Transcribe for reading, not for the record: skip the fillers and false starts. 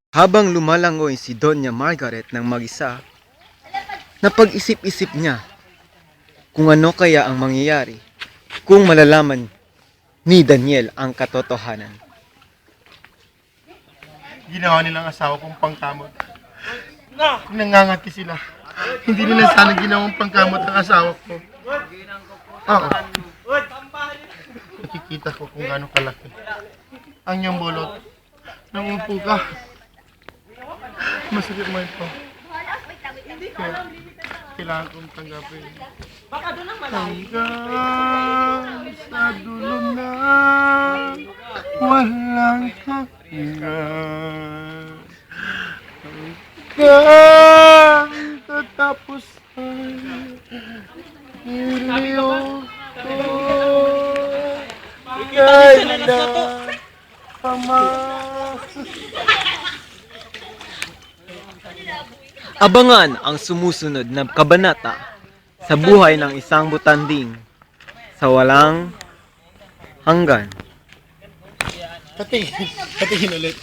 Habang lumalangoy si Doña Margaret ng mag-isa, napag-isip-isip niya kung ano kaya ang mangyayari kung malalaman ni Daniel ang katotohanan. Ginawa nilang asawa kong pangkamot. Nangangati sila. Hindi nila sana ginawang pangkamot ang asawa ko. Oo. Nakikita ko kung gaano kalaki ang iyong bulot. Nangupo ka. Masakit mo ito. Kaya kailangan kong tanggapin. Hanggang sa dulo na walang hanggan. Hanggang tatapos ay iliw ko. Kailan ama. Abangan ang sumusunod na kabanata sa buhay ng isang butanding sa walang hanggan. Patingin ulit.